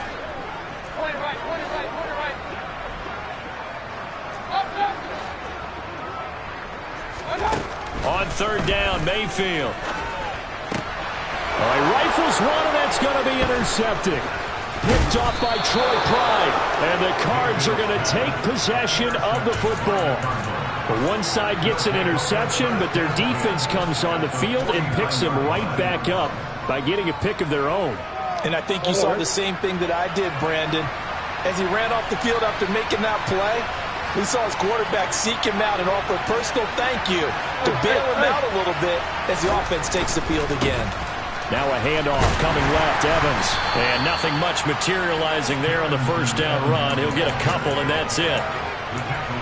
On 3rd down, Mayfield. He rifles one, and that's going to be intercepted. Picked off by Troy Pride. And the Cards are going to take possession of the football. One side gets an interception, but their defense comes on the field and picks them right back up by getting a pick of their own. And I think you saw the same thing that I did, Brandon. As he ran off the field after making that play, we saw his quarterback seek him out and offer a personal thank you to bail him out a little bit as the offense takes the field again. Now a handoff coming left, Evans. And nothing much materializing there on the first down run. He'll get a couple, and that's it.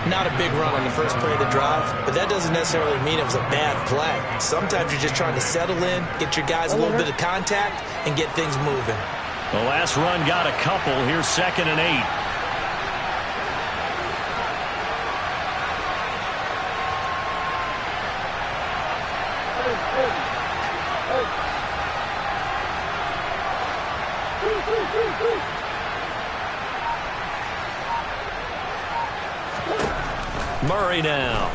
Not a big run on the first play of the drive, but that doesn't necessarily mean it was a bad play. Sometimes you're just trying to settle in, get your guys a little bit of contact, and get things moving. The last run got a couple. Here's 2nd and 8. Murray now.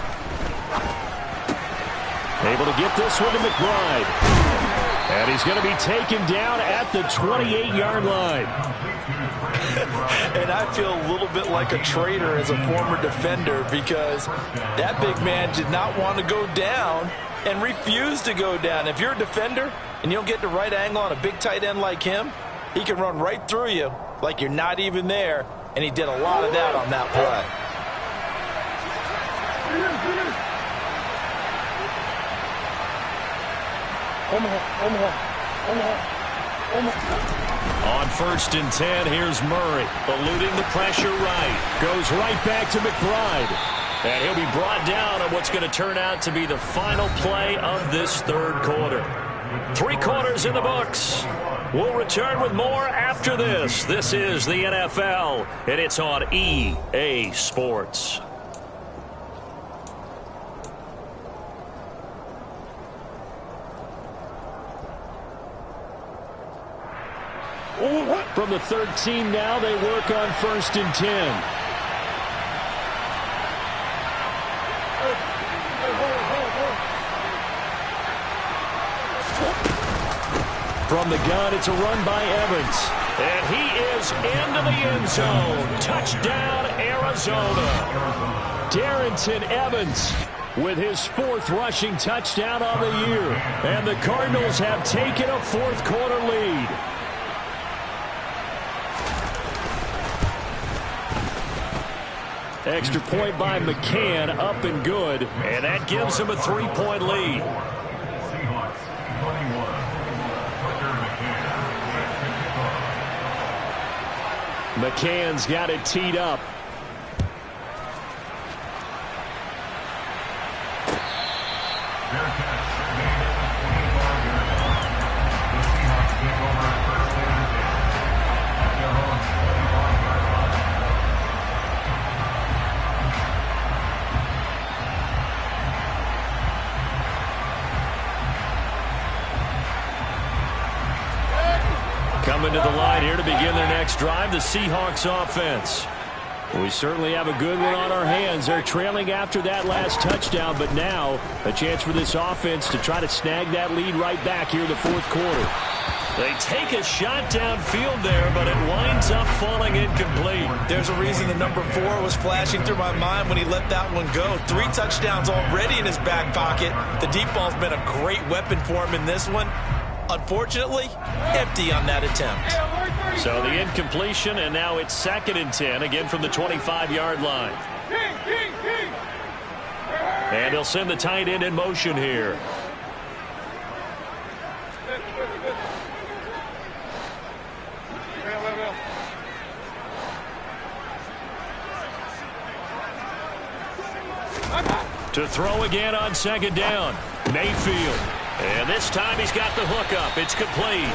Able to get this one to McBride. And he's going to be taken down at the 28-yard line. And I feel a little bit like a traitor as a former defender because that big man did not want to go down and refused to go down. If you're a defender and you don't get the right angle on a big tight end like him, he can run right through you like you're not even there, and he did a lot of that on that play. On 1st and 10, here's Murray. Eluding the pressure right. Goes right back to McBride. And he'll be brought down on what's going to turn out to be the final play of this 3rd quarter. 3 quarters in the books. We'll return with more after this. This is the NFL, and it's on EA Sports. From the 13 now, they work on 1st and 10. From the gun, it's a run by Evans. And he is into the end zone. Touchdown, Arizona. Darrington Evans with his 4th rushing touchdown on the year. And the Cardinals have taken a 4th quarter lead. Extra point by McCann, up and good. And that gives him a 3-point lead. McCann's got it teed up. Coming to the line here to begin their next drive, the Seahawks offense. We certainly have a good one on our hands. They're trailing after that last touchdown, but now a chance for this offense to try to snag that lead right back here in the 4th quarter. They take a shot downfield there, but it winds up falling incomplete. There's a reason the number 4 was flashing through my mind when he let that one go. 3 touchdowns already in his back pocket. The deep ball's been a great weapon for him in this one. Unfortunately, empty on that attempt. So the incompletion, and now it's 2nd and 10, again from the 25-yard line. And he'll send the tight end in motion here. To throw again on 2nd down, Mayfield. And this time he's got the hook up. It's complete.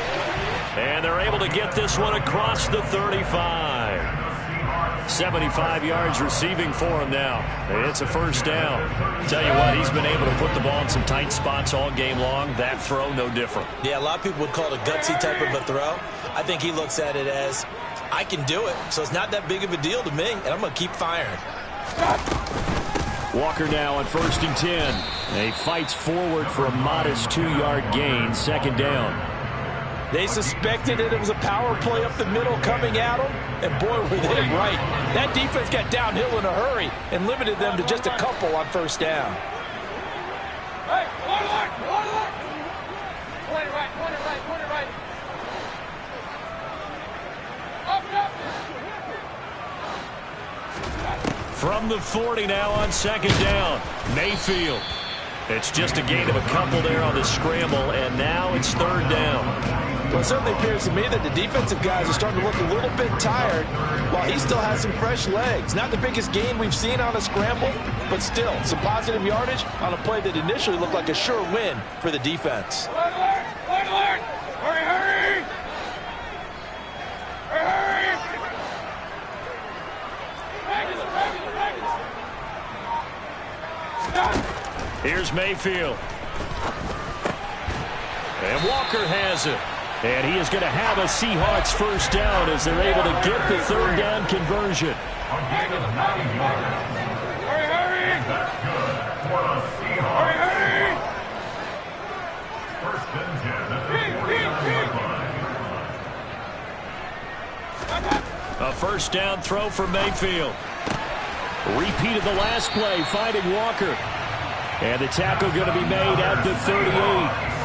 And they're able to get this one across the 35. 75 yards receiving for him now. It's a 1st down. Tell you what, he's been able to put the ball in some tight spots all game long. That throw, no different. Yeah, a lot of people would call it a gutsy type of a throw. I think he looks at it as, I can do it, so it's not that big of a deal to me, and I'm going to keep firing. Walker now on 1st and 10. And he fights forward for a modest 2-yard gain. 2nd down. They suspected it was a power play up the middle coming at them, and boy, were they right. That defense got downhill in a hurry and limited them to just a couple on 1st down. Hey, corner right. Corner right. Up. From the 40 now on 2nd down. Mayfield. It's just a gain of a couple there on the scramble, and now it's third down. Well, it certainly appears to me that the defensive guys are starting to look a little bit tired while he still has some fresh legs. Not the biggest gain we've seen on a scramble, but still some positive yardage on a play that initially looked like a sure win for the defense. Alert! Alert! Alert! Hurry! Hurry! Hurry! Here's Mayfield. And Walker has it. And he is going to have a Seahawks first down as they're able to get the third down conversion. Hurry! Hurry! Hurry! Hurry! A first down throw for Mayfield. Repeated the last play, finding Walker. And the tackle going to be made at the 38.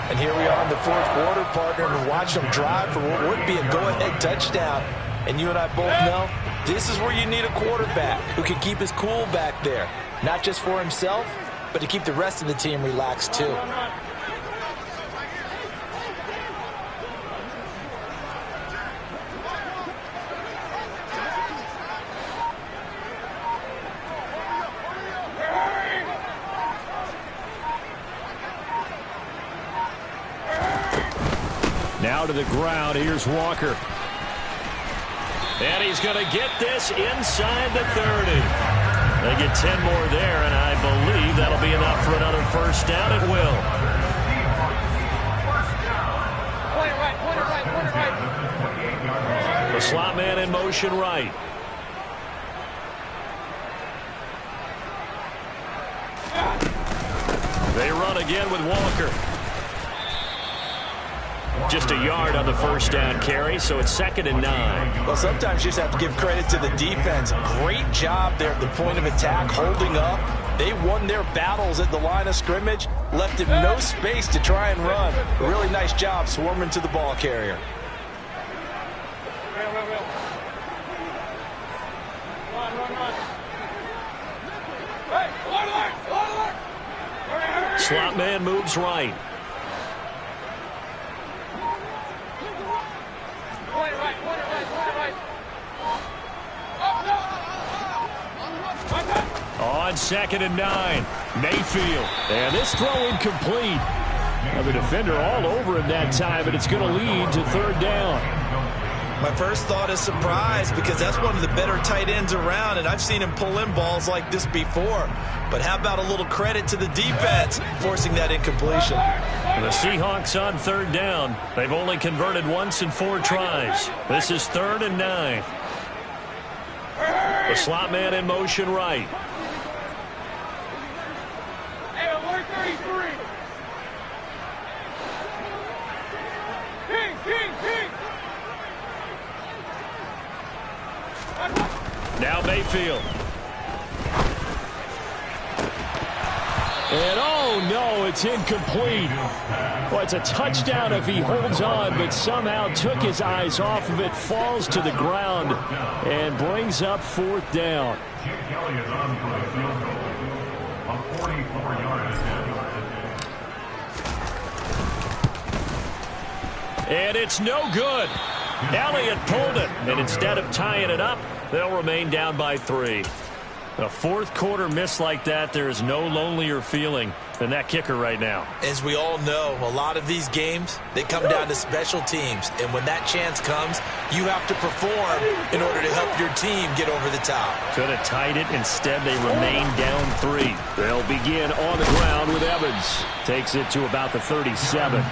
And here we are in the fourth quarter, partner, and watch them drive for what would be a go-ahead touchdown. And you and I both know this is where you need a quarterback who can keep his cool back there. Not just for himself, but to keep the rest of the team relaxed too. Now to the ground. Here's Walker. And he's going to get this inside the 30. They get 10 more there, and I believe that'll be enough for another first down. It will. Point it right, point it right, point it right. The slot man in motion right. They run again with Walker. Just a yard on the first down carry, so it's 2nd and 9. Well, sometimes you just have to give credit to the defense. Great job there at the point of attack, holding up. They won their battles at the line of scrimmage, left him no space to try and run. A really nice job swarming to the ball carrier. Slot man moves right. On 2nd and 9, Mayfield. And this throw incomplete. Now the defender all over him that time, but it's going to lead to third down. My first thought is surprise because that's one of the better tight ends around, and I've seen him pull in balls like this before. But how about a little credit to the defense forcing that incompletion? The Seahawks on third down. They've only converted once in 4 tries. This is 3rd and 9. The slot man in motion right. Hey, alert 33. King. Now Mayfield. And oh no, it's incomplete. Well, it's a touchdown if he holds on, but somehow took his eyes off of it, falls to the ground, and brings up 4th down. And it's no good. Elliott pulled it, and instead of tying it up, they'll remain down by 3. A fourth quarter miss like that, there is no lonelier feeling than that kicker right now. As we all know, a lot of these games, they come down to special teams. And when that chance comes, you have to perform in order to help your team get over the top. Could have tied it. Instead, they remain down 3. They'll begin on the ground with Evans. Takes it to about the 37.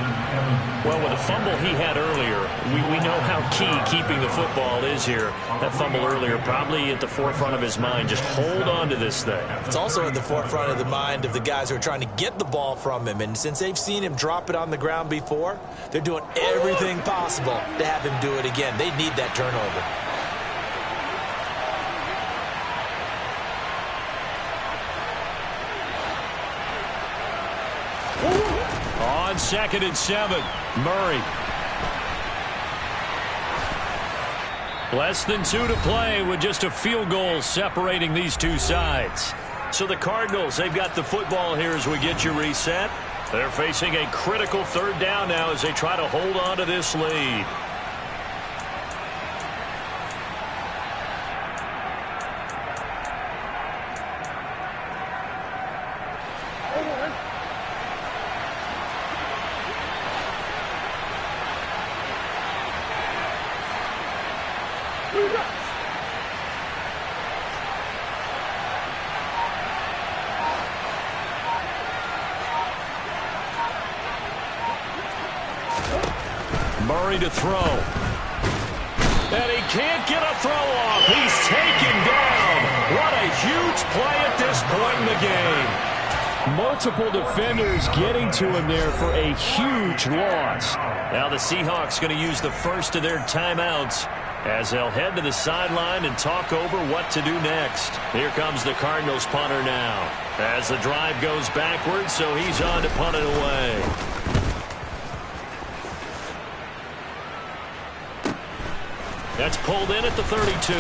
Well, with the fumble he had earlier, we know how key keeping the football is here. That fumble earlier probably at the forefront of his mind. Just hold on to this thing. It's also at the forefront of the mind of the guys who are trying to get the ball from him. And since they've seen him drop it on the ground before, they're doing everything possible to have him do it again. They need that turnover. On 2nd and 7, Murray. Less than 2 to play with just a field goal separating these two sides. So the Cardinals, they've got the football here as we get you reset. They're facing a critical third down now as they try to hold on to this lead. Murray to throw. And he can't get a throw off. He's taken down. What a huge play at this point in the game. Multiple defenders getting to him there for a huge loss. Now the Seahawks going to use the first of their timeouts as they'll head to the sideline and talk over what to do next. Here comes the Cardinals punter now as the drive goes backwards, so he's on to punt it away. That's pulled in at the 32.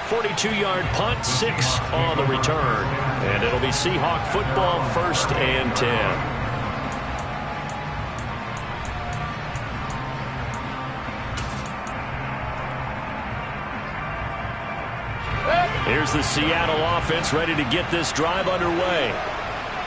42-yard punt, 6 on the return. And it'll be Seahawk football, 1st and 10. Here's the Seattle offense ready to get this drive underway.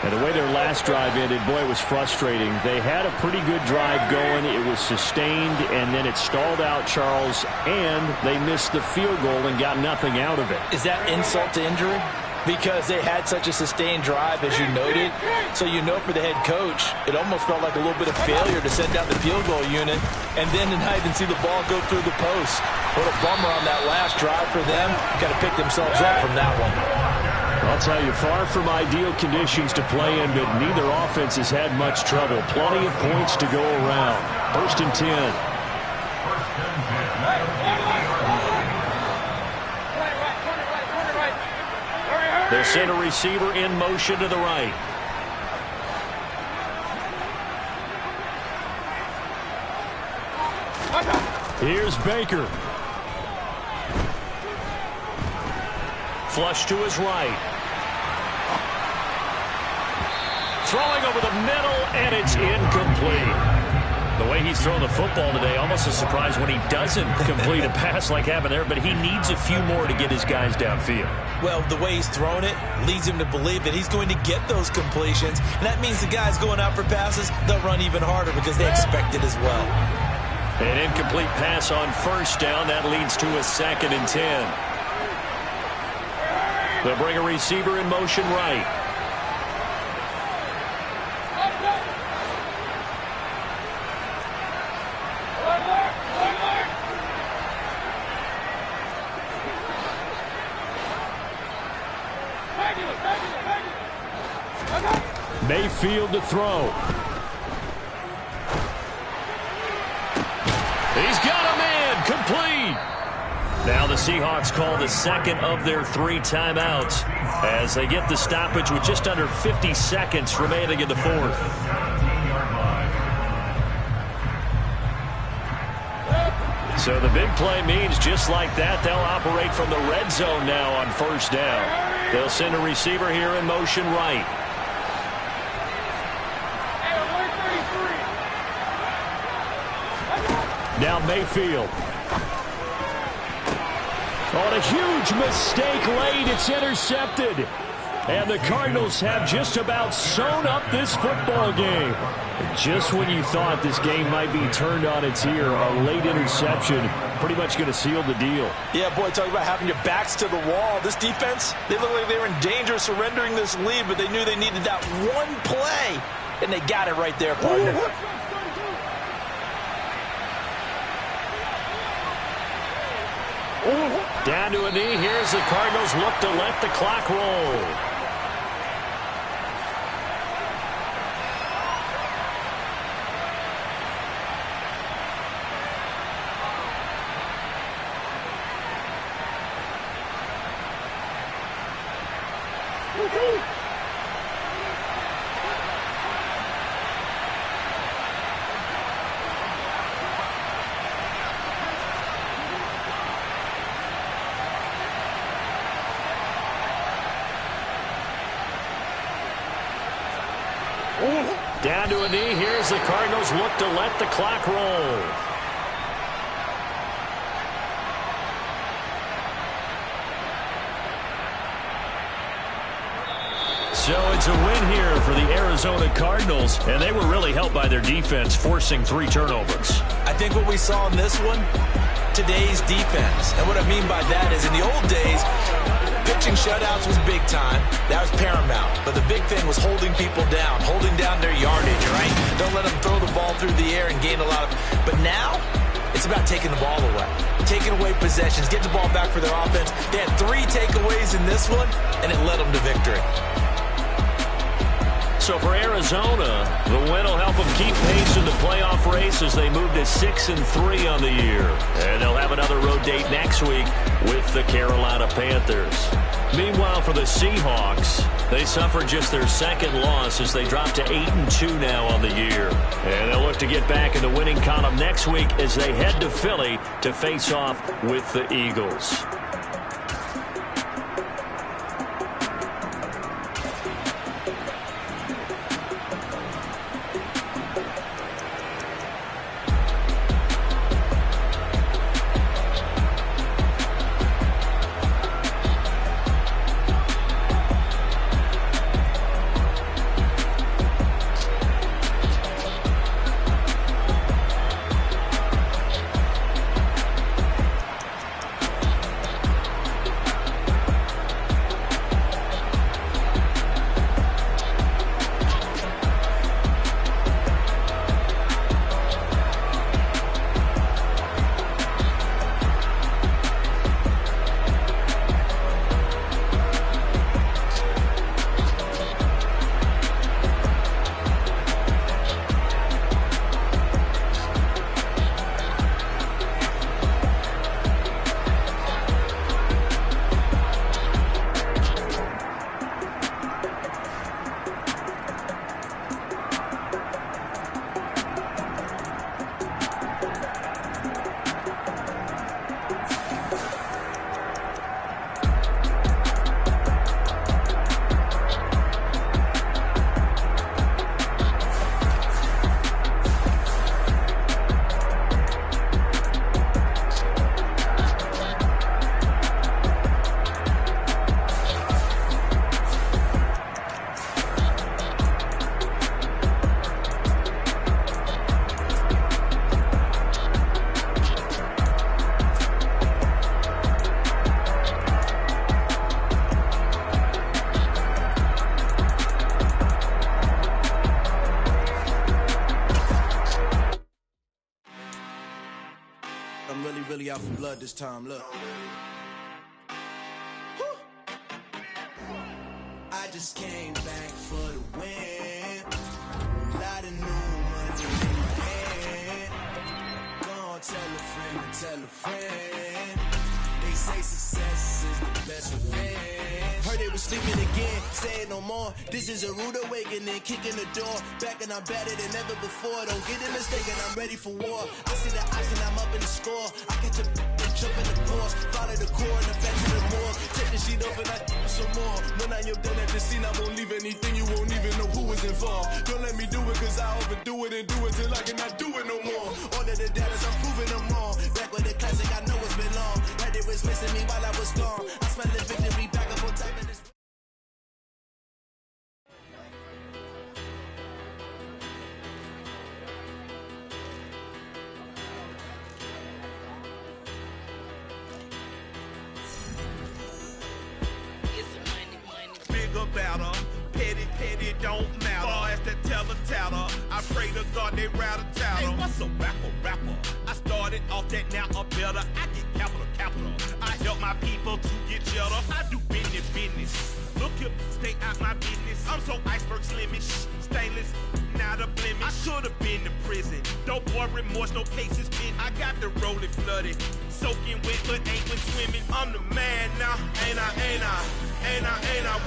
And the way their last drive ended, boy, it was frustrating. They had a pretty good drive going. It was sustained, and then it stalled out, Charles, and they missed the field goal and got nothing out of it. Is that insult to injury? Because they had such a sustained drive, as you noted. So you know for the head coach, it almost felt like a little bit of failure to send down the field goal unit and then to not even see the ball go through the post. What a bummer on that last drive for them. Got to pick themselves up from that one. I'll tell you, far from ideal conditions to play in, but neither offense has had much trouble. Plenty of points to go around. 1st and 10. They'll send a receiver in motion to the right. Here's Baker. Flush to his right. Throwing over the middle, and it's incomplete. The way he's thrown the football today, almost a surprise when he doesn't complete a pass like happened there, but he needs a few more to get his guys downfield. Well, the way he's thrown it leads him to believe that he's going to get those completions, and that means the guys going out for passes, they'll run even harder because they expect it as well. An incomplete pass on 1st down. That leads to a 2nd and 10. They'll bring a receiver in motion right. Mayfield to throw. He's got a man, complete. Now the Seahawks call the 2nd of their 3 timeouts as they get the stoppage with just under 50 seconds remaining in the 4th. So the big play means just like that, they'll operate from the red zone now on 1st down. They'll send a receiver here in motion right. Now Mayfield. On a huge mistake late, it's intercepted. And the Cardinals have just about sewn up this football game. Just when you thought this game might be turned on its ear, a late interception pretty much going to seal the deal. Yeah, boy, talk about having your backs to the wall. This defense, they look like they were in danger of surrendering this lead, but they knew they needed that one play, and they got it right there, partner. Down to a knee. Here's the Cardinals look to let the clock roll. Down to a knee. Here's the Cardinals look to let the clock roll. So it's a win here for the Arizona Cardinals, and they were really helped by their defense, forcing 3 turnovers. I think what we saw in this one, today's defense. And what I mean by that is in the old days, pitching shutouts was big time. That was paramount. But the big thing was holding people down, holding down their yardage, right? Don't let them throw the ball through the air and gain a lot of... But now, it's about taking the ball away. Taking away possessions, get the ball back for their offense. They had 3 takeaways in this one, and it led them to victory. So for Arizona, the win will help them keep pace in the playoff race as they move to 6-3 on the year. And they'll have another road date next week with the Carolina Panthers. Meanwhile, for the Seahawks, they suffered just their 2nd loss as they drop to 8-2 now on the year. And they'll look to get back in the winning column next week as they head to Philly to face off with the Eagles. Really out for blood this time, look. I just came back for the win. Lot of new money in my hand. Gonna tell a friend and tell a friend. They say success is the best revenge. Heard they was sleeping again, say it no more. This is a rude awakening, kicking the door. Back and I'm better than ever before. Don't get it mistaken, I'm ready for war. I see the option, I'm up in the score. I catch a and jump in the course. Follow the core and the back to the more. Take the sheet off and I some more. When I am done at the scene, I won't leave anything. You won't even know who is involved. Don't let me do it, cause I overdo it and do it till I cannot do it no more. All of the data, I'm proving them wrong. Back with the classic, I know it's been long. Heard it was missing me while I was gone. I smell the victory back up on top of this. Better, petty, don't matter. Far as that teller, I pray to God they rattle tattle. Hey, what's a rapper? I started off that, now I'm better. I get capital. I help my people to get cheddar. I do business. Look here, stay out my business. I'm so iceberg slimish, stainless, not a blemish. I should've been to prison. No boy remorse, no cases pinned. I got the rolling flooded, soaking wet, but ain't been swimming. I'm the man now, ain't I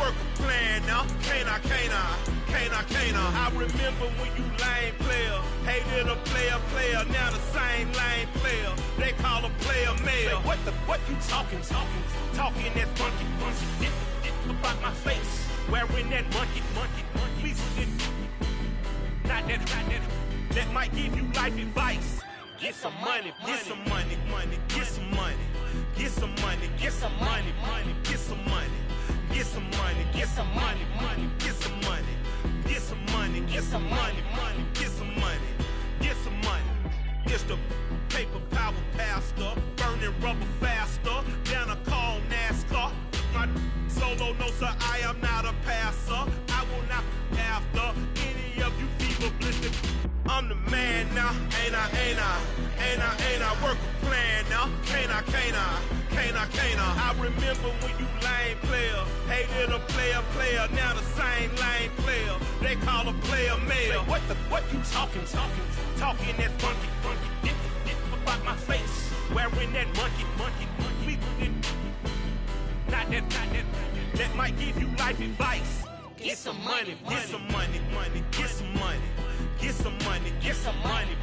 work a plan now. Can't I? I remember when you lame player, hated a player, now the same lame player. They call a player mayor. Say, what you talking that funky, about my face, wearing that monkey. We sit Not that, that might give you life advice. Get some money, get some money, get some money, get some money, get some money, get some money, get some money, get some money, get some money, get some money, get some money, get some money, get some money. It's the paper power pastor, burning rubber faster than a call NASCAR. My solo no sir, I am not a passer. I will not after any of you fever blistered. I'm the man now, ain't I? Work a plan now, can't I? I remember when you lame player, hated a player, now the same lame player. They call a player mayor. What you talking that funky, about my face, wearing that monkey, not that, that might give you life advice. Get some money, get some money, get some money, get some money, get some money,